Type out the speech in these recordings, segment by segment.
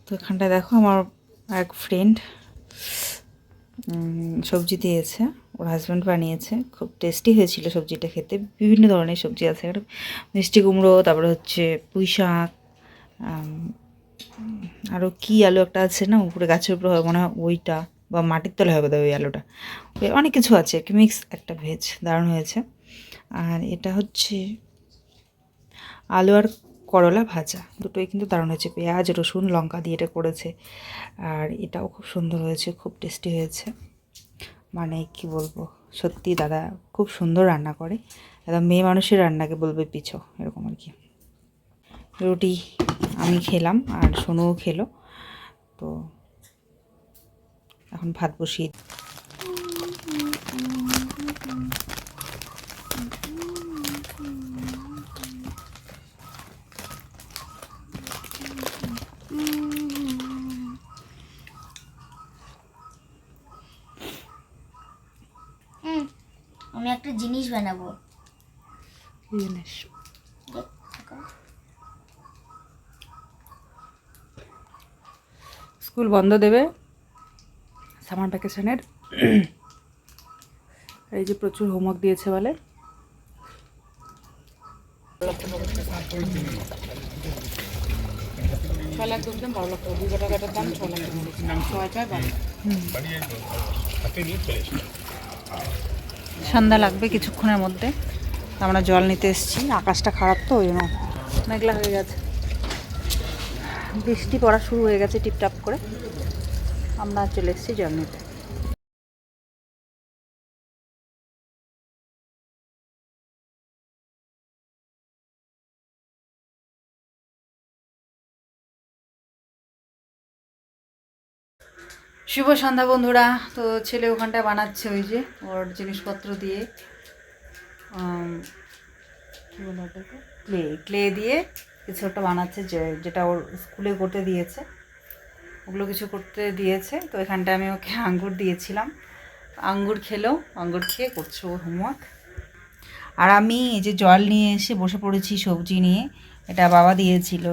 তো এখানটায় দেখো আমার এক ফ্রেন্ড সবজি দিয়েছে, ওর হাজব্যান্ড বানিয়েছে, খুব টেস্টি হয়েছিল সবজিটা খেতে। বিভিন্ন ধরনের সবজি আছে, একটা মিষ্টি কুমড়ো, তারপরে হচ্ছে পুঁই শাক, আরও কী আলু একটা আছে না উপরে গাছের উপরে হয় মনে হয়, ওইটা বা মাটির তলে হবে ওই আলুটা, অনেক কিছু আছে, মিক্স একটা ভেজ, দারুণ হয়েছে। আর এটা হচ্ছে আলু আর করলা ভাজা, দুটোই কিন্তু দারুণ হয়েছে, পেঁয়াজ রসুন লঙ্কা দিয়ে এটা করেছে। আর এটাও খুব সুন্দর হয়েছে, খুব টেস্টি হয়েছে, মানে কি বলবো, সত্যি দাদা খুব সুন্দর রান্না করে, একদম মেয়ে মানুষের রান্নাকে বলবে পিছো, এরকম আর কি। রুটি আমি খেলাম আর সোনুও খেলো। তো এখন ভাত বসিয়ে আমি একটা জিনিস বানাবো। জিনিস স্কুল বন্ধ দেবে সামার ভ্যাকেশনের, এই যে প্রচুর হোমওয়ার্ক দিয়েছে বলে। সন্ধ্যা লাগবে কিছুক্ষণের মধ্যে, আমরা জল নিতে এসেছি, আকাশটা খারাপ তো ওই জন্য মেঘলা হয়ে গেছে, বৃষ্টি পড়া শুরু হয়ে গেছে টিপটাপ করে, আমরা চলে এসেছি জল নিতে। শুভ সন্ধ্যা বন্ধুরা। তো ছেলে ওখানটায় বানাচ্ছে ওই যে ওর জিনিসপত্র দিয়ে, কী বলে ওটাকে, ক্লে দিয়ে কিছু একটা বানাচ্ছে, যেটা ওর স্কুলে করতে দিয়েছে, ওগুলো কিছু করতে দিয়েছে। তো এখানটায় আমি ওকে আঙ্গুর দিয়েছিলাম, আঙ্গুর খেলো, আঙ্গুর খেয়ে করছে ওর হোমওয়ার্ক। আর আমি এই যে জল নিয়ে এসে বসে পড়েছি সবজি নিয়ে, এটা বাবা দিয়েছিল,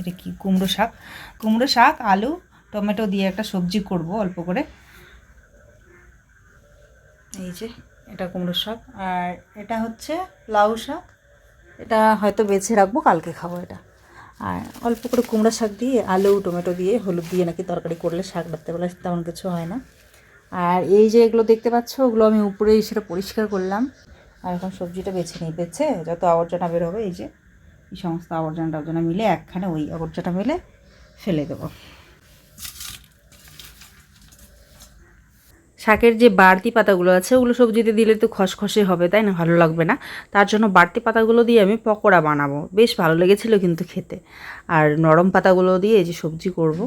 এটা কি কুমড়ো শাক আলু টমেটো দিয়ে একটা সবজি করব অল্প করে। এই যে এটা কুমড়ো শাক, আর এটা হচ্ছে লাউ শাক, এটা হয়তো বেছে রাখবো কালকে খাবো এটা। আর অল্প করে কুমড়ো শাক দিয়ে আলু টমেটো দিয়ে হলুদ দিয়ে নাকি তরকারি করলে শাক রাত্রেবেলা তেমন কিছু হয় না। আর এই যে এগুলো দেখতে পাচ্ছ, ওগুলো আমি উপরে সেটা পরিষ্কার করলাম, আর এখন সবজিটা বেছে নিই, বেছে যত আবর্জনা বের হবে, এই যে এই সমস্ত আবর্জনা মিলে একখানে ওই আবর্জনা মিলে ফেলে দেবো। শাকের যে বাড়তি পাতাগুলো আছে ওগুলো সবজিতে দিলে তো খসখসে হবে, তাই না, ভালো লাগবে না। তার জন্য বাড়তি পাতাগুলো দিয়ে আমি পকোড়া বানাবো, বেশ ভালো লেগেছিলো কিন্তু খেতে। আর নরম পাতাগুলো দিয়ে এই যে সবজি করব।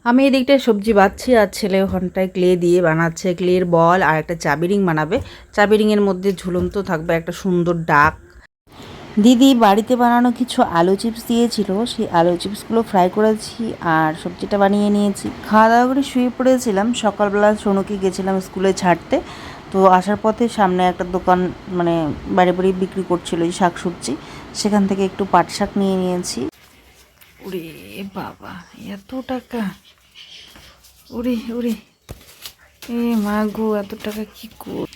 আমি এই দিকটায় সবজি বাচ্ছি, আর ছেলে ওখানটায় ক্লে দিয়ে বানাচ্ছে, ক্লের বল আর একটা চাবি রিং বানাবে। চাবি রিংয়ের মধ্যে ঝুলন্ত থাকবে একটা সুন্দর ডাক। দিদি বাড়িতে বানানো কিছু আলু চিপস দিয়েছিল, সেই আলু চিপসগুলো ফ্রাই করেছি আর সবজিটা বানিয়ে নিয়েছি। খাওয়া দাওয়া করে শুয়ে পড়েছিলাম, সকালবেলা সোনুকে গেছিলাম স্কুলে ছাড়তে। তো আসার পথে সামনে একটা দোকান, মানে বাড়ি বাড়ি বিক্রি করছিল এই শাক সবজি, সেখান থেকে একটু পাট শাক নিয়ে নিয়েছি। ওরে বাবা, এত টাকা! ওরে ওরে, এ মা গো, এত টাকা কি কর!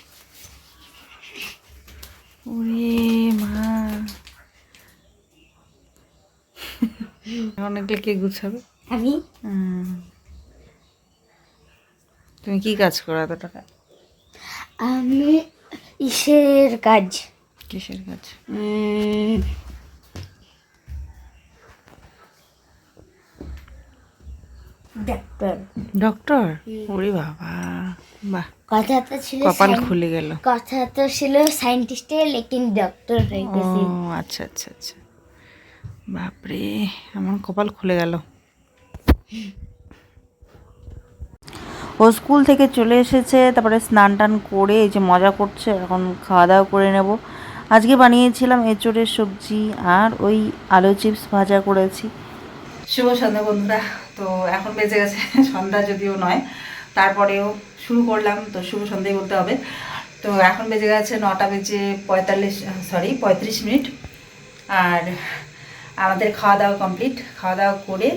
ওরে মা, অনেকটা কে গুছাবে? আমি। তুমি কি কাজ করো এত টাকা? আমি ইসের কাজ। কিসের কাজ? ডক্টর। ডক্টর? ওরে বাবা, বাহ, কথাটা ছিল কপাল খুলে গেল। কথাটা ছিল সায়েন্টিস্টে, লেকিন ডক্টর হয়ে ও গেছে। আচ্ছা আচ্ছা আচ্ছা, বাপরে, আমার কপাল খুলে গেল। ও স্কুল থেকে চলে এসেছে, তারপরে স্নান টান করে এই যে মজা করছে, এখন খাওয়া দাওয়া করে নেব। আজকে বানিয়েছিলাম এঁচোড়ের সবজি আর ওই আলু চিপস ভাজা করেছি। শুভ সন্ধ্যা বন্ধুরা। তো এখন বেজে গেছে সন্ধ্যা, যদিও নয়, তারপরেও শুরু করলাম, তো শুভ সন্ধ্যাই বলতে হবে। তো এখন বেজে গেছে 9টা বেজে 35 মিনিট। আর আমাদের খাওয়া দাওয়া কমপ্লিট, খাওয়া দাওয়া করে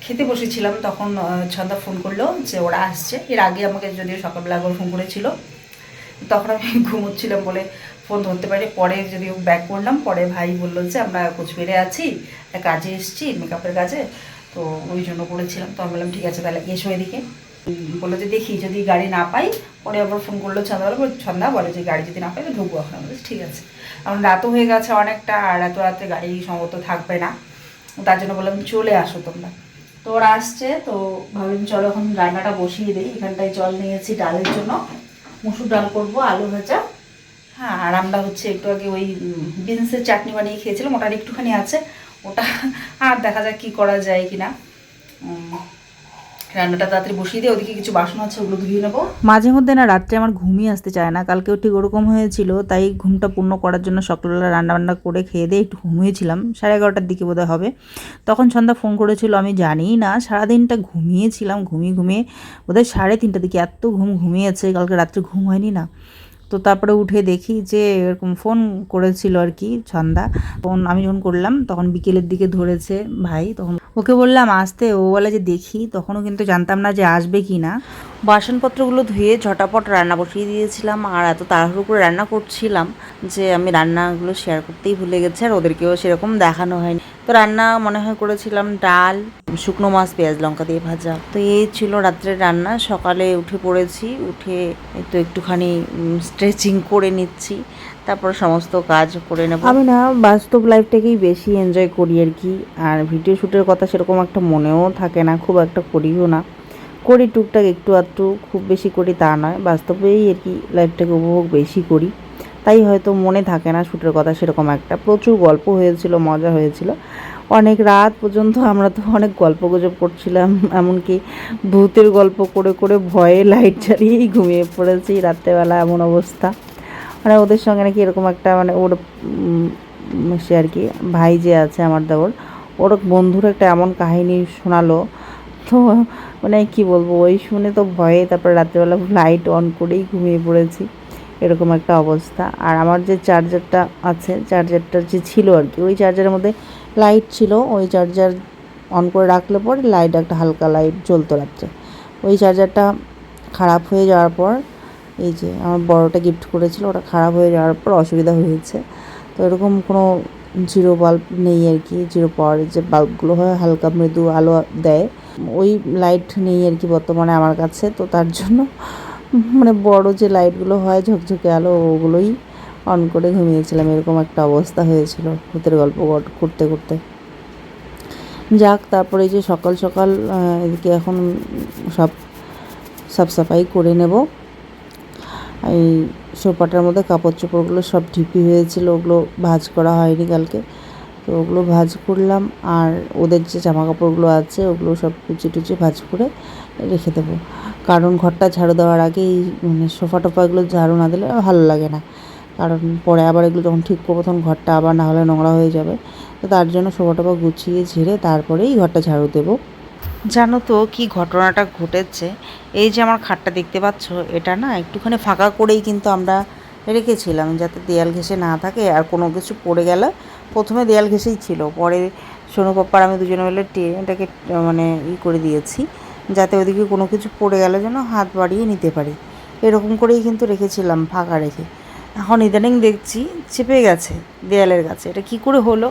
খেতে বসেছিলাম তখন ছন্দা ফোন করলো যে ওরা আসছে। এর আগে আমাকে যদিও সকালবেলা একবার ফোন করেছিল, তখন আমি ঘুমোচ্ছিলাম বলে ফোন ধরতে পারি। পরে যদিও ব্যাক করলাম, পরে ভাই বললো যে আমরা কোচবিহারে আছি, একটা কাজে এসেছি, মেকআপের কাজে, তো ওই জন্য করেছিলাম। তো আমি বললাম ঠিক আছে তাহলে এসো এদিকে। বললো যে দেখি যদি গাড়ি না পাই, পরে আবার ফোন করলো ছন্দা বলে যে গাড়ি যদি না পাই তো ঢুকবো এখন। আমি বলছি ঠিক আছে, এখন রাতও হয়ে গেছে অনেকটা, আর এত রাত্রে গাড়ি সম্ভবত থাকবে না, তার জন্য বললাম চলে আসো তোমরা। তো ওরা আসছে, তো ভাবলাম চলো এখন রান্নাটা বসিয়ে দিই। এখানটায় জল নিয়েছি ডালের জন্য, মুসুর ডাল করবো, আলু ভাজা। হ্যাঁ, আর আমরা হচ্ছে একটু আগে ওই বিনসের চাটনি বানিয়ে খেয়েছিলাম, ওটার একটুখানি আছে, ওটা আর দেখা যাক কী করা যায় কি না। রান্নাটা তাড়াতাড়ি বসিয়ে দিয়ে ওদিকে কিছু বাসন আছে, ওগুলো ধুয়ে নেবো। মাঝে মধ্যে না রাত্রে আমার ঘুমই আসতে চায় না, কালকেও ঠিক ওরকম হয়েছিল। তাই ঘুমটা পূর্ণ করার জন্য সকালবেলা রান্নাবান্না করে খেয়ে দিয়ে একটু ঘুমিয়েছিলাম, 11:30টার দিকে বোধহয় হবে। তখন সন্ধ্যা ফোন করেছিল, আমি জানিই না, সারাদিনটা ঘুমিয়েছিলাম, ঘুমিয়ে বোধহয় 3:30টার দিকে এত ঘুমিয়েছে, কালকে রাত্রে ঘুম হয়নি না। তো তারপরে উঠে দেখি যে এরকম ফোন করেছিল আর কি ছন্দা। ফোন আমি যখন করলাম তখন বিকেলের দিকে ধরেছে ভাই, তখন ওকে বললাম আসতে, ও বলে যে দেখি। তখনও কিন্তু জানতাম না যে আসবে কি না। বাসনপত্রগুলো ধুয়ে ঝটাপট রান্না বসিয়ে দিয়েছিলাম, আর এত তাড়াহুড়ো করে রান্না করছিলাম যে আমি রান্নাগুলো শেয়ার করতেই ভুলে গেছি, আর ওদেরকেও সেরকম দেখানো হয়নি। তো রান্না মনে হয় করেছিলাম ডাল, শুকনো মাছ পেঁয়াজ লঙ্কা দিয়ে ভাজা। তো এই ছিল রাত্রের রান্না। সকালে উঠে পড়েছি, উঠে তো একটুখানি স্ট্রেচিং করে নিচ্ছি, তারপর সমস্ত কাজ করে নেব। আমি না বাস্তব লাইফটাকেই বেশি এনজয় করি আর কি, আর ভিডিও শ্যুটের কথা সেরকম একটা মনেও থাকে না, খুব একটা করিও না, করি টুকটাক একটু আধটু, খুব বেশি করি তা নয়। বাস্তবেই আর কি লাইফটাকে উপভোগ বেশি করি, তাই হয়তো মনে থাকে না শ্যুটের কথা সেরকম একটা। প্রচুর গল্প হয়েছিল, মজা হয়েছিল, অনেক রাত পর্যন্ত আমরা তো অনেক গল্প গুজব করছিলাম, এমনকি ভূতের গল্প করে করে ভয়ে লাইট জ্বালিয়েই ঘুমিয়ে পড়েছি রাত্রেবেলা, এমন অবস্থা। মানে ওদের সঙ্গে নাকি এরকম একটা, মানে ওর সে আর কি ভাই যে আছে আমার দেওর, ওর বন্ধুর একটা এমন কাহিনী শোনালো, তো মানে কি বলবো, ওই শুনে তো ভয়ে তারপর রাত্রেবেলা লাইট অন করেই ঘুমিয়ে পড়েছি, এরকম একটা অবস্থা। আর আমার যে চার্জারটা আছে, চার্জারটা যে ছিল আর কি, ওই চার্জারের মধ্যে লাইট ছিল, ওই চার্জার অন করে রাখলে পরে লাইট, একটা হালকা লাইট জ্বলতো রাত্রে। ওই চার্জারটা খারাপ হয়ে যাওয়ার পর, এই যে আমার বড়টা গিফট করেছিল, ওটা খারাপ হয়ে যাওয়ার পর অসুবিধা হয়েছে। তো এরকম কোনো জিরো বাল্ব নেই আর কি, জিরো পাওয়ারের যে বাল্বগুলো হয় হালকা মৃদু আলো দেয়, ওই লাইট নেই আর কি বর্তমানে আমার কাছে। তো তার জন্য মানে বড় যে লাইটগুলো হয় ঝকঝকে আলো, ওগুলোই অন করে ঘুমিয়েছিলাম, এরকম একটা অবস্থা হয়েছিল ভূতের গল্প করতে করতে। যাক, তারপরে যে সকাল সকাল এদিকে এখন সব সাফসাফাই করে নেব। এই সোফাটার মধ্যে কাপড় চোপড়গুলো সব ঢিপি হয়েছিল, ওগুলো ভাঁজ করা হয়নি কালকে, তো ওগুলো ভাঁজ করলাম। আর ওদের যে জামা কাপড়গুলো আছে ওগুলো সব কুচি টুচি ভাঁজ করে রেখে দেবো, কারণ ঘরটা ঝাড়ু দেওয়ার আগে এই মানে সোফা টোফা এগুলো ঝাড়ু না দিলে ভালো লাগে না, কারণ পরে আবার এগুলো যখন ঠিক করবো তখন ঘরটা আবার না হলে নোংরা হয়ে যাবে। তো তার জন্য সোফা টোফা গুছিয়ে ঝেড়ে তারপরেই ঘরটা ঝাড়ু দেবো। জানো তো কি ঘটনাটা ঘটেছে, এই যে আমার খাটটা দেখতে পাচ্ছ, এটা না একটুখানি ফাঁকা করেই কিন্তু আমরা রেখেছিলাম, যাতে দেয়াল ঘেঁষে না থাকে, আর কোনো কিছু পড়ে গেলে, প্রথমে দেয়াল ঘেঁষেই ছিল, পরে সোনু পাপ্পার আমি দুজনে মিলে এটাকে মানে করে দিয়েছি, যাতে ওদিকে কোনো কিছু পড়ে গেলে যেন হাত বাড়িয়ে নিতে পারি, এরকম করেই কিন্তু রেখেছিলাম ফাঁকা রেখে। এখন ইদানিং দেখছি চেপে গেছে দেয়ালের কাছে, এটা কি করে হলো?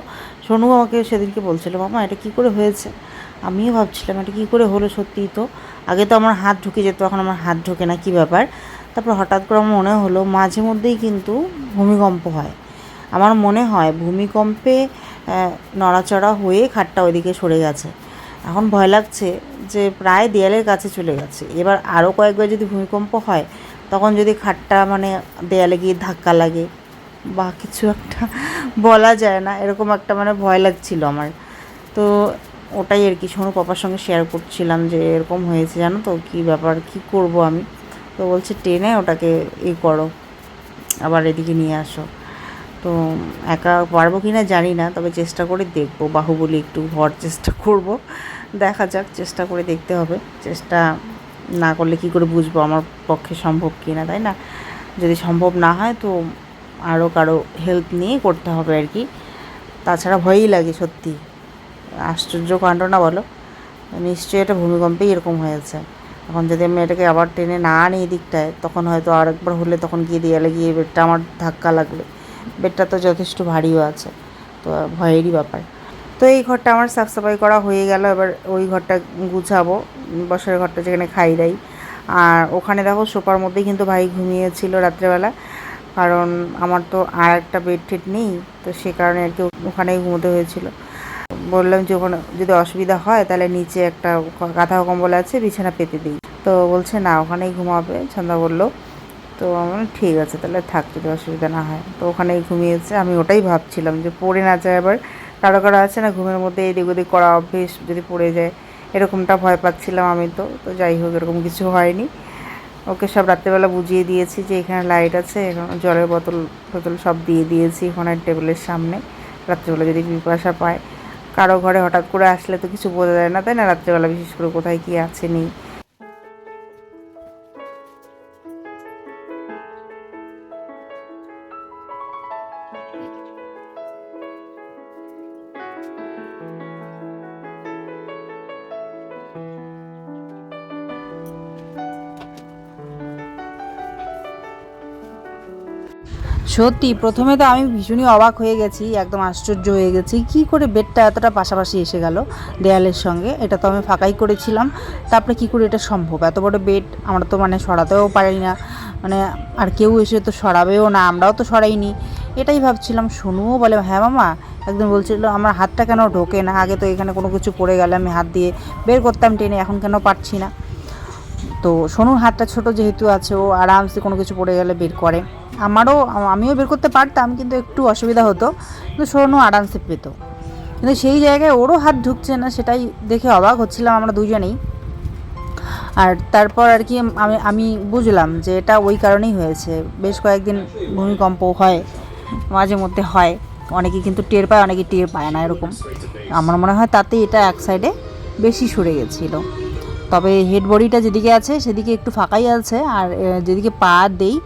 সোনু আমাকে সেদিনকে বলছিল, মামা এটা কি করে হয়েছে। আমিও ভাবছিলাম এটা কী করে হলো, সত্যিই তো আগে তো আমার হাত ঢুকে যেত, এখন আমার হাত ঢোকে না, কী ব্যাপার। তারপর হঠাৎ করে আমার মনে হলো মাঝে মধ্যেই কিন্তু ভূমিকম্প হয়, আমার মনে হয় ভূমিকম্পে নড়াচড়া হয়ে খাটটা ওইদিকে সরে গেছে। এখন ভয় লাগছে যে প্রায় দেয়ালের কাছে চলে গেছে, এবার আরও কয়েকবার যদি ভূমিকম্প হয়, তখন যদি খাটটা মানে দেয়ালে গিয়ে ধাক্কা লাগে বা কিছু একটা, বলা যায় না, এরকম একটা মানে ভয় লাগছিল আমার। তো ওটাই আর কি সোনু পাপার সঙ্গে শেয়ার করছিলাম যে এরকম হয়েছে, জানো তো কী ব্যাপার, কী করব আমি। তো বলছে টেনে ওটাকে করো, আবার এদিকে নিয়ে আসো। তো একা পারবো কি না জানি না, তবে চেষ্টা করে দেখবো, বাহুবলী একটু হওয়ার চেষ্টা করব, দেখা যাক, চেষ্টা করে দেখতে হবে, চেষ্টা না করলে কি করে বুঝবো আমার পক্ষে সম্ভব কি না, তাই না? যদি সম্ভব না হয় তো আরও কারো হেল্প নিয়ে করতে হবে আর কি, তাছাড়া ভয়ই লাগে সত্যি। আশ্চর্য কাণ্ড না বলো, নিশ্চয়ই এটা ভূমিকম্পেই এরকম হয়েছে। এখন যদি আমি এটাকে আবার টেনে না আনি এই দিকটায়, তখন হয়তো আরেকবার হলে তখন গিয়ে দেয়ালে গিয়ে বেডটা আমার ধাক্কা লাগবে। বেডটা তো যথেষ্ট ভারীও আছে, তো ভয়েরই ব্যাপার। তো এই ঘরটা আমার সাফ সাফাই করা হয়ে গেল, এবার ওই ঘরটা গুছাবো, বসার ঘরটা যেখানে খাই দাই। আর ওখানে দেখো সোফার মধ্যেই কিন্তু ভাই ঘুমিয়েছিল রাত্রেবেলা, কারণ আমার তো আর একটা বেড টেড নেই, তো সে কারণে আর কি ওখানেই ঘুমোতে হয়েছিল। বললাম যে ওখানে যদি অসুবিধা হয় তাহলে নিচে একটা কাঁথা কম্বল আছে, বিছানা পেতে দিই। তো বলছে না ওখানেই ঘুমাবে, ছন্দা বললো। তো আমার ঠিক আছে তাহলে থাক, যদি অসুবিধা না হয়। তো ওখানেই ঘুমিয়েছে। আমি ওটাই ভাবছিলাম যে পড়ে না যায় আবার, কারো কারো আছে না ঘুমের মধ্যে এদিক ওদিক করা অভ্যেস, যদি পড়ে যায় এরকমটা ভয় পাচ্ছিলাম আমি। তো যাই হোক, এরকম কিছু হয়নি। ওকে সব রাত্রেবেলা বুঝিয়ে দিয়েছি যে এখানে লাইট আছে, এখানে জলের বোতল টোতল সব দিয়ে দিয়েছি ওখানে টেবিলের সামনে। রাত্রেবেলা যদি পিপাসা পায়, কারো ঘরে হঠাৎ করে আসলে তো কিছু বোঝা যায় না, তাই না? রাত্রেবেলা বিশেষ করে কোথায় কী আছে নেই। সত্যি প্রথমে তো আমি ভীষণই অবাক হয়ে গেছি, একদম আশ্চর্য হয়ে গেছি, কি করে বেডটা এতটা পাশাপাশি এসে গেল দেয়ালের সঙ্গে। এটা তো আমি ফাঁকাই করেছিলাম, তারপরে কি করে এটা সম্ভব? এত বড় বেড আমরা তো মানে সরাতেও পারি না, মানে আর কেউ এসে তো সরাবেও না, আমরাও তো সরাইনি। এটাই ভাবছিলাম। সোনুও বলে হ্যাঁ মামা, একদম বলছিল আমার হাতটা কেন ঢোকে না, আগে তো এখানে কোনো কিছু পড়ে গেলে আমি হাত দিয়ে বের করতাম টেনে, এখন কেন পারছি না। তো সোনুর হাতটা ছোট যেহেতু আছে, ও আরামসে কোনো কিছু পড়ে গেলে বের করে। আমিও বের করতে পারতাম, কিন্তু একটু অসুবিধা হতো, কিন্তু সোনু আরামসে পেত। কিন্তু সেই জায়গায় ওরও হাত ঢুকছে না, সেটাই দেখে অবাক হচ্ছিলাম আমরা দুজনেই। আর তারপর আর কি আমি বুঝলাম যে এটা ওই কারণেই হয়েছে। বেশ কয়েকদিন ভূমিকম্প হয়, মাঝে মধ্যে হয়, অনেকে কিন্তু টের পায়, অনেকে টের পায় না এরকম। আমার মনে হয় তাতে এটা এক সাইডে বেশি সরে গেছিলো। তবে হেড বডিটা যেদিকে আছে সেদিকে একটু ফাঁকাই আছে, আর যেদিকে পা দেই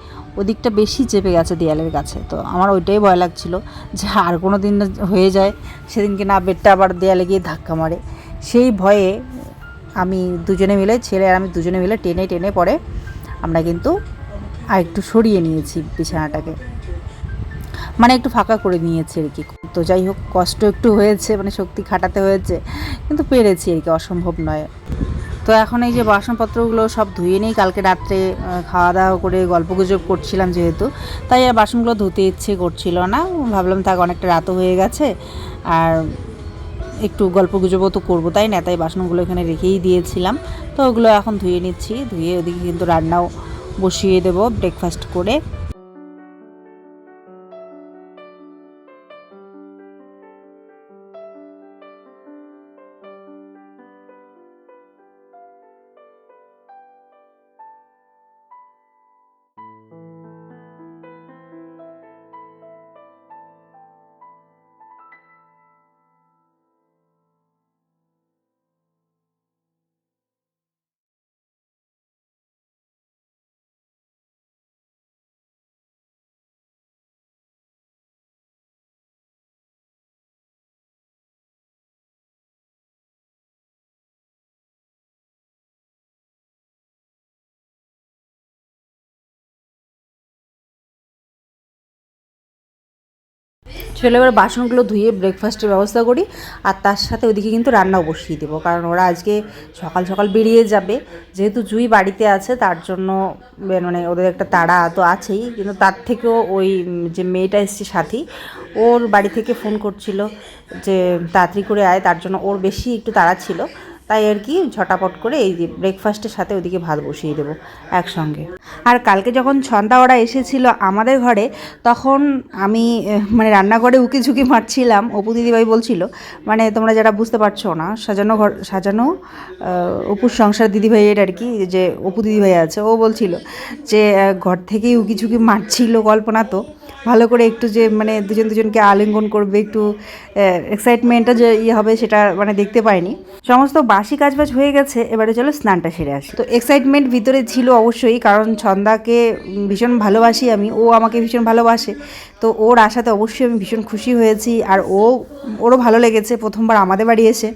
ওদিকটা বেশি চেপে গেছে দেয়ালের কাছে। তো আমার ওইটাই ভয় লাগছিল যে আর কোনো দিন হয়ে যায় সেদিনকে না বেডটা আবার দেয়ালে গিয়ে ধাক্কা মারে। সেই ভয়ে আমি দুজনে মিলে, ছেলে আর আমি দুজনে মিলে টেনে টেনে পরে আমরা কিন্তু আর একটু সরিয়ে নিয়েছি বিছানাটাকে, মানে একটু ফাঁকা করে নিয়েছি আর কি। তো যাই হোক, কষ্ট একটু হয়েছে, মানে শক্তি খাটাতে হয়েছে, কিন্তু পেরেছি আর কি, অসম্ভব নয়। তো এখন এই যে বাসনপত্রগুলো সব ধুয়ে নিই, কালকে রাত্রে খাওয়া দাওয়া করে গল্পগুজব করছিলাম যেহেতু, তাই আর বাসনগুলো ধুতে ইচ্ছে করছিল না। ভাবলাম থাক, অনেকটা রাতও হয়ে গেছে, আর একটু গল্পগুজবও তো করবো, তাই না? তাই বাসনগুলো এখানে রেখেই দিয়েছিলাম। তো ওগুলো এখন ধুয়ে নিচ্ছি, ধুয়ে ওদিকে কিন্তু রান্নাও বসিয়ে দেবো ব্রেকফাস্ট করে। চলে এবার বাসনগুলো ধুয়ে ব্রেকফাস্টের ব্যবস্থা করি, আর তার সাথে ওইদিকে কিন্তু রান্নাও বসিয়ে দেবো, কারণ ওরা আজকে সকাল সকাল বেরিয়ে যাবে। যেহেতু জুই বাড়িতে আছে তার জন্য মানে ওদের একটা তাড়া তো আছেই, কিন্তু তার থেকেও ওই যে মেয়েটা এসছে সাথী, ওর বাড়ি থেকে ফোন করছিল যে তাড়াতাড়ি করে আয়, তার জন্য ওর বেশি একটু তাড়া ছিল। তাই আর কি ঝটাপট করে এই যে ব্রেকফাস্টের সাথে ওদিকে ভাত বসিয়ে দেবো একসঙ্গে। আর কালকে যখন ছন্দা ওরা এসেছিলো আমাদের ঘরে, তখন আমি মানে রান্নাঘরে উকি ঝুঁকি মারছিলাম। অপু দিদিভাই বলছিল, মানে তোমরা যারা বুঝতে পারছো না, সাজানো ঘর সাজানো অপুর সংসার দিদিভাইয়ের আর কি, যে অপু দিদিভাই আছে, ও বলছিল যে ঘর থেকেই উকি ঝুঁকি মারছিল কল্পনা। তো ভালো করে একটু যে মানে দুজন দুজনকে আলিঙ্গন করবে, একটু এক্সাইটমেন্টটা যে ইয়ে হবে সেটা মানে দেখতে পাইনি। সমস্ত বাসি কাজবাজ হয়ে গেছে, এবারে চলো স্নানটা সেরে আসি। তো এক্সাইটমেন্ট ভিতরে ছিল অবশ্যই, কারণ ছন্দাকে ভীষণ ভালোবাসি আমি, ও আমাকে ভীষণ ভালোবাসে। তো ওর আসাতে অবশ্যই আমি ভীষণ খুশি হয়েছি, আর ওরও ভালো লেগেছে প্রথমবার আমাদের বাড়ি এসে।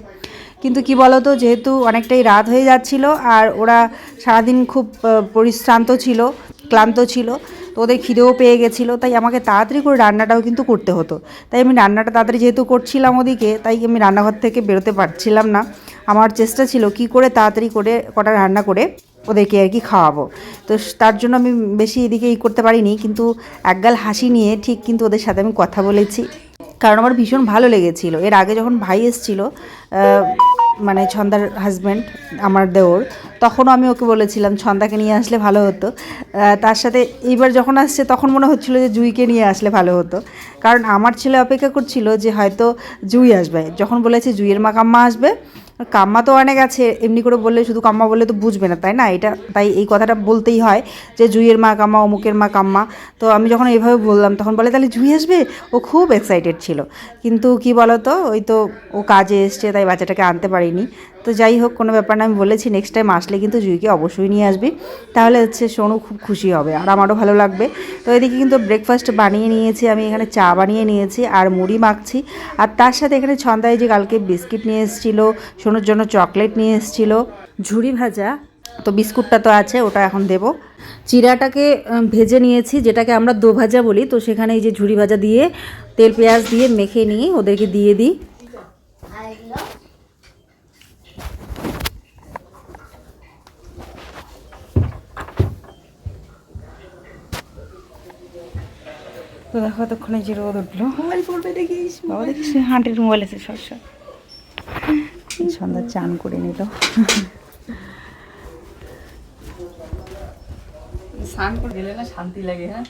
কিন্তু কি বলো তো, যেহেতু অনেকটাই রাত হয়ে যাচ্ছিল আর ওরা সারাদিন খুব পরিশ্রান্ত ছিল, ক্লান্ত ছিল, তো ওদের খিদেও পেয়ে গেছিলো, তাই আমাকে তাড়াতাড়ি করে রান্নাটাও কিন্তু করতে হতো। তাই আমি রান্নাটা তাড়াতাড়ি যেহেতু করছিলাম ওদিকে, তাই আমি রান্নাঘর থেকে বেরোতে পারছিলাম না। আমার চেষ্টা ছিল কি করে তাড়াতাড়ি করে কটা রান্না করে ওদেরকে আর কি খাওয়াবো। তো তার জন্য আমি বেশি এদিকে করতে পারিনি, কিন্তু একগাল হাসি নিয়ে ঠিক কিন্তু ওদের সাথে আমি কথা বলেছি, কারণ আমার ভীষণ ভালো লেগেছিলো। এর আগে যখন ভাই এসেছিলো, মানে ছন্দার হাজব্যান্ড আমার দেওর, তখনও আমি ওকে বলেছিলাম ছন্দাকে নিয়ে আসলে ভালো হতো। তার সাথে এইবার যখন আসছে তখন মনে হচ্ছিলো যে জুইকে নিয়ে আসলে ভালো হতো, কারণ আমার ছেলে অপেক্ষা করছিল যে হয়তো জুই আসবে। যখন বলেছে জুইয়ের মা কাম্মা আসবে, কাম্মা তো অনেক আছে, এমনি করে বললে শুধু কাম্মা বললে তো বুঝবে না, তাই না? তাই এই কথাটা বলতেই হয় যে জুইয়ের মা কাম্মা, অমুকের মা কাম্মা। তো আমি যখন এইভাবে বললাম তখন বলে তাহলে জুই আসবে। ও খুব এক্সাইটেড ছিল, কিন্তু কি বলো তো, ওই তো ও কাজে এসছে, তাই বাচ্চাটাকে আনতে পারিনি। তো যাই হোক, কোনো ব্যাপার না, আমি বলেছি নেক্সট টাইম আসলে কিন্তু জুইকে অবশ্যই নিয়ে আসবি, তাহলে হচ্ছে সোনু খুব খুশি হবে আর আমারও ভালো লাগবে। তো এদিকে কিন্তু ব্রেকফাস্ট বানিয়ে নিয়েছি আমি, এখানে চা বানিয়ে নিয়েছি আর মুড়ি মাখছি। আর তার সাথে এখানে ছন্দায় যে কালকে বিস্কিট নিয়ে এসেছিলো, সোনুর জন্য চকলেট নিয়ে এসেছিলো, ঝুড়ি ভাজা, তো বিস্কুটটা তো আছে, ওটা এখন দেবো। চিড়াটাকে ভেজে নিয়েছি, যেটাকে আমরা দো ভাজা বলি, তো সেখানে এই যে ঝুড়ি ভাজা দিয়ে তেল পেঁয়াজ দিয়ে মেখে নিয়ে ওদেরকে দিয়ে দিই। তো দেখো এতক্ষণে যে রোদ উঠলো, মোবাইল পড়বে দেখিস, বাবা দেখিস হাঁটির মোবাইল আছে সব সন্ধ্যা চান করে নিল। স্নান করে গেলে না শান্তি লাগে। হ্যাঁ,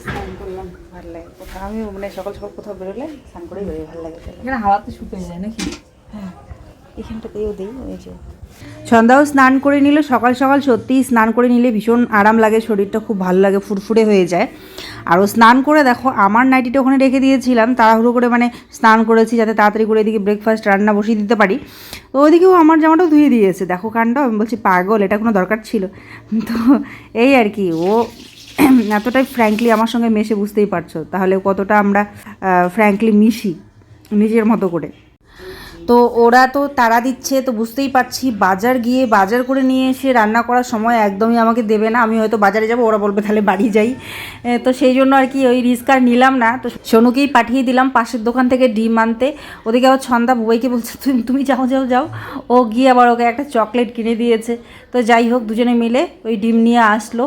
স্নান করলাম ভালো লাগে, কোথাও আমি মানে সকাল সকাল কোথাও বেরোলে স্নান করেই বেরোই, ভালো লাগে। এখানে হাওয়াতে শুকিয়ে যায় নাকি? হ্যাঁ, এখানটাতেও দিই। ওই যে সন্ধ্যাও স্নান করে নিল সকাল সকাল, সত্যিই স্নান করে নিলে ভীষণ আরাম লাগে, শরীরটা খুব ভালো লাগে, ফুরফুরে হয়ে যায়। আর ও স্নান করে দেখো আমার নাইটিটা ওখানে রেখে দিয়েছিলাম, তাড়াহুড়ো করে মানে স্নান করেছি যাতে তাড়াতাড়ি করে এদিকে ব্রেকফাস্ট রান্না বসিয়ে দিতে পারি। তো ওইদিকেও আমার জামাটাও ধুয়ে দিয়েছে, দেখো কাণ্ড। আমি বলছি পাগল, এটা কোনো দরকার ছিল? তো এই আর কি, ও এতটাই ফ্র্যাঙ্কলি আমার সঙ্গে মেশে, বুঝতেই পারছো তাহলে কতটা আমরা ফ্র্যাঙ্কলি মিশি নিজের মতো করে। তো ওরা তো তাড়া দিচ্ছে, তো বুঝতেই পারছি বাজার গিয়ে বাজার করে নিয়ে এসে রান্না করার সময় একদমই আমাকে দেবে না। আমি হয়তো বাজারে যাব, ওরা বলবে তাহলে বাড়ি যাই। তো সেই জন্য আর কি ওই রিস্ক আর নিলাম না। তো সোনুকেই পাঠিয়ে দিলাম পাশের দোকান থেকে ডিম আনতে। ওদিকে আবার ছন্দা বুবাইকে বলছে তুমি যাও যাও যাও, ও গিয়ে আবার ওকে একটা চকলেট কিনে দিয়েছে। তো যাই হোক, দুজনে মিলে ওই ডিম নিয়ে আসলো।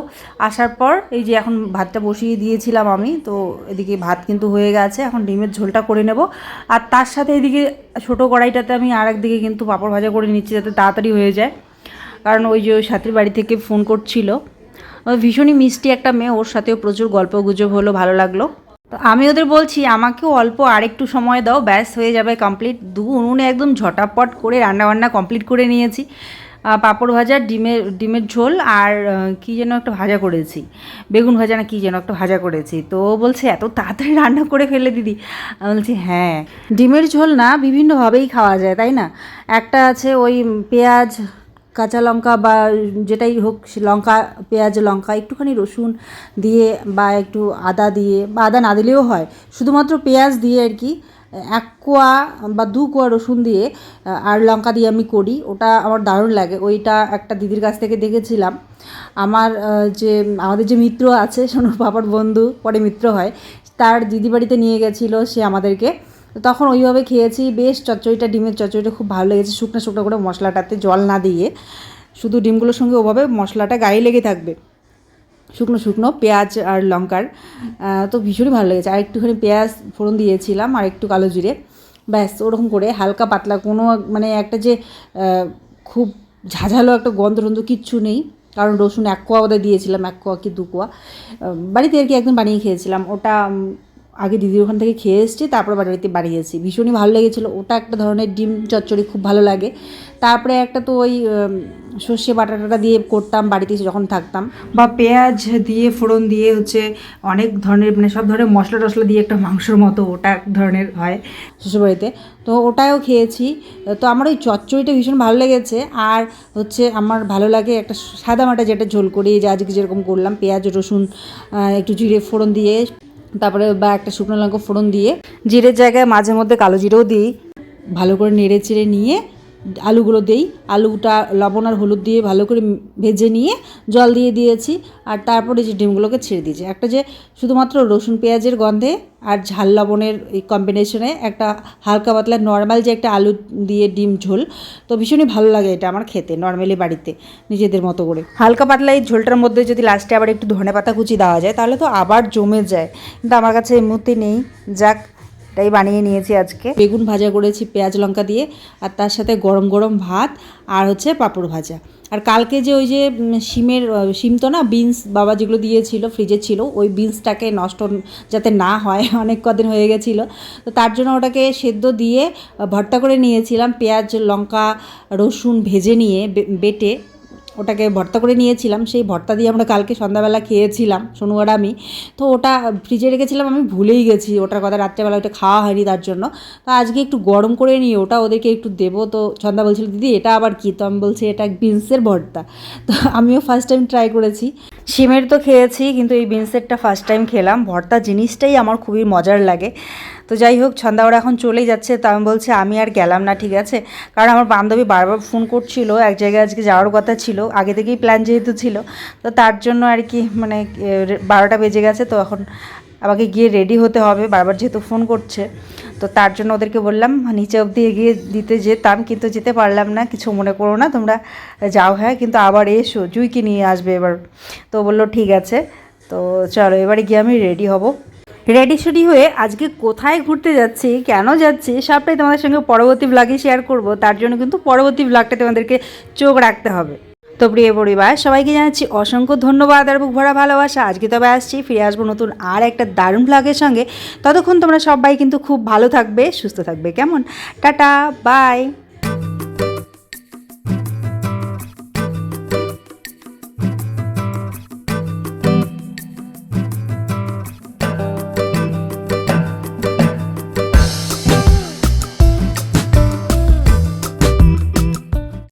আসার পর এই যে এখন ভাতটা বসিয়ে দিয়েছিলাম আমি, তো এদিকে ভাত কিন্তু হয়ে গেছে, এখন ডিমের ঝোলটা করে নেব। আর তার সাথে এদিকে ছোটো কড়াইটাতে আমি আর একদিকে কিন্তু পাঁপড় ভাজা করে নিচ্ছি, যাতে তাড়াতাড়ি হয়ে যায়। কারণ ওই যে ওই সাথীর বাড়ি থেকে ফোন করছিল, ভীষণই মিষ্টি একটা মেয়ে, ওর সাথেও প্রচুর গল্প গুজব হলো, ভালো লাগলো। তো আমি ওদের বলছি আমাকেও অল্প আরেকটু সময় দাও, ব্যাস হয়ে যাবে কমপ্লিট। উনুনে একদম ঝটাপট করে রান্নাবান্না কমপ্লিট করে নিয়েছি। পাঁপড় ভাজা, ডিমের ঝোল, আর কী যেন একটা ভাজা করেছি, বেগুন ভাজা না কী যেন একটা ভাজা করেছি। তো বলছে এত তাড়াতাড়ি রান্না করে ফেলে দিদি। আমি বলছি হ্যাঁ, ডিমের ঝোল না বিভিন্নভাবেই খাওয়া যায়, তাই না? একটা আছে ওই পেঁয়াজ, কাঁচা লঙ্কা বা যেটাই হোক, লঙ্কা, পেঁয়াজ, লঙ্কা, একটুখানি রসুন দিয়ে বা একটু আদা দিয়ে, বা আদা না দিলেও হয়, শুধুমাত্র পেঁয়াজ দিয়ে আর কি, 1 কোয়া বা 2 কোয়া রসুন দিয়ে আর লঙ্কা দিয়ে আমি করি, ওটা আমার দারুণ লাগে। ওইটা একটা দিদির কাছ থেকে দেখেছিলাম। আমাদের যে মিত্র আছে, সোনুর বাবার বন্ধু, পরে মিত্র হয়, তার দিদি বাড়িতে নিয়ে গেছিলো সে আমাদেরকে। তো তখন ওইভাবে খেয়েছি, বেশ চচ্চড়িটা, ডিমের চচ্চড়িটা খুব ভালো লেগেছে, শুকনো শুকনো করে, মশলাটাতে জল না দিয়ে, শুধু ডিমগুলোর সঙ্গে ওভাবে মশলাটা গায়ে লেগে থাকবে, শুকনো শুকনো পেঁয়াজ আর লঙ্কার। তো ভীষণই ভালো লেগেছে। আর একটুখানি পেঁয়াজ ফোড়ন দিয়েছিলাম, আর একটু কালো জিরে, ব্যাস ওরকম করে হালকা পাতলা, কোনো মানে একটা যে খুব ঝাঝালো একটা গন্ধ কিচ্ছু নেই। কারণ রসুন 1 কোয়া ওদের দিয়েছিলাম, 1 কোয়া কি 2 কোয়া, বাড়িতে আর কি একদিন বানিয়ে খেয়েছিলাম। ওটা আগে দিদির ওখান থেকে খেয়ে এসেছি, তারপর বাড়িতে বানিয়েছি, ভীষণই ভালো লেগেছিলো। ওটা একটা ধরনের ডিম চচ্চড়ি, খুব ভালো লাগে। তারপরে একটা তো ওই সর্ষে বাটাটা দিয়ে করতাম বাড়িতে যখন থাকতাম, বা পেঁয়াজ দিয়ে ফোড়ন দিয়ে হচ্ছে অনেক ধরনের মানে সব ধরনের মশলা টশলা দিয়ে একটা মাংসর মতো ওটা এক ধরনের হয় শ্বশুরবাড়িতে, তো ওটাও খেয়েছি। তো আমার ওই চচ্চড়িটা ভীষণ ভালো লেগেছে। আর হচ্ছে আমার ভালো লাগে একটা সাদা মাটা যেটা ঝোল করি, যে আজকে যেরকম করলাম পেঁয়াজ রসুন একটু জিরে ফোড়ন দিয়ে, তারপরে বা একটা শুকনো লঙ্কা ফোড়ন দিয়ে, জিরের জায়গায় মাঝে মধ্যে কালো জিরেও দিই, ভালো করে নেড়ে চেড়ে নিয়ে আলুগুলো দেই, আলুটা লবণ আর হলুদ দিয়ে ভালো করে ভেজে নিয়ে জল দিয়ে দিয়েছি, আর তারপরে যে ডিমগুলোকে ছেড়ে দিয়েছি। একটা যে শুধুমাত্র রসুন পেঁয়াজের গন্ধে আর ঝাল লবণের এই কম্বিনেশনে একটা হালকা পাতলা নর্মাল যে একটা আলু দিয়ে ডিম ঝোল, তো ভীষণই ভালো লাগে এটা আমার খেতে নর্মালি বাড়িতে নিজেদের মতো করে। হালকা পাতলা এই ঝোলটার মধ্যে যদি লাস্টে আবার একটু ধনেপাতা কুচি দেওয়া যায় তাহলে তো আবার জমে যায়, কিন্তু আমার কাছে এই মুহূর্তে নেই। যাক, এটাই বানিয়ে নিয়েছি আজকে। বেগুন ভাজা করেছি পেঁয়াজ লঙ্কা দিয়ে, আর তার সাথে গরম গরম ভাত আর হচ্ছে পাঁপড় ভাজা। আর কালকে যে ওই যে শিম তো না, বিনস বাবা যেগুলো দিয়েছিল ফ্রিজে ছিল, ওই বিনসটাকে নষ্ট যাতে না হয়, অনেক কদিন হয়ে গেছিলো, তো তার জন্য ওটাকে সেদ্ধ দিয়ে ভর্তা করে নিয়েছিলাম। পেঁয়াজ লঙ্কা রসুন ভেজে নিয়ে বেটে ওটাকে ভর্তা করে নিয়েছিলাম। সেই ভর্তা দিয়ে আমরা কালকে সন্ধ্যাবেলা খেয়েছিলাম সোনু আর আমি। তো ওটা ফ্রিজে রেখেছিলাম, আমি ভুলেই গেছি ওটার কথা, রাত্রেবেলা ওটা খাওয়া হয়নি তার জন্য। তো আজকে একটু গরম করে নিয়ে ওটা ওদেরকে একটু দেবো। তো সন্ধ্যা বলছিল দিদি এটা আবার কী, তো আমি বলছি এটা বিনসের ভর্তা। তো আমিও ফার্স্ট টাইম ট্রাই করেছি। শিমের তো খেয়েছি, কিন্তু এই বিনসেরটা ফার্স্ট টাইম খেলাম। ভর্তা জিনিসটাই আমার খুবই মজার লাগে। তো যাই হোক, সন্ধ্যা ওরা এখন চলেই যাচ্ছে, তো আমি বলছি আমি আর গেলাম না, ঠিক আছে, কারণ আমার বান্ধবী বারবার ফোন করছিল, এক জায়গায় আজকে যাওয়ার কথা ছিল, আগে থেকেই প্ল্যান যেহেতু ছিল, তো তার জন্য আর কি মানে 12টা বেজে গেছে, তো এখন আমাকে গিয়ে রেডি হতে হবে, বারবার যেহেতু ফোন করছে। তো তার জন্য ওদেরকে বললাম নিচে অবধি এগিয়ে দিতে যেতাম, কিন্তু যেতে পারলাম না, কিছু মনে করো না তোমরা, যাও হ্যাঁ, কিন্তু আবার এসো, জুইকে নিয়ে আসবে এবার। তো বললো ঠিক আছে। তো চলো এবারে গিয়ে আমি রেডি হব। রেডি সেডি হয়ে আজকে কোথায় ঘুরতে যাচ্ছি, কেন যাচ্ছি, সবটাই তোমাদের সঙ্গে পরবর্তী ব্লগে শেয়ার করব। তার জন্য কিন্তু পরবর্তী ব্লগটা তোমাদেরকে চোখ রাখতে হবে। তো প্রিয় পরিবার, সবাইকে জানাচ্ছি অসংখ্য ধন্যবাদ আর বুক ভরা ভালোবাসা। আজকে তবে আসছি, ফিরে আসবো নতুন আর একটা দারুণ ব্লগের সঙ্গে। ততক্ষণ তোমরা সবাই কিন্তু খুব ভালো থাকবে, সুস্থ থাকবে, কেমন? Tata, by.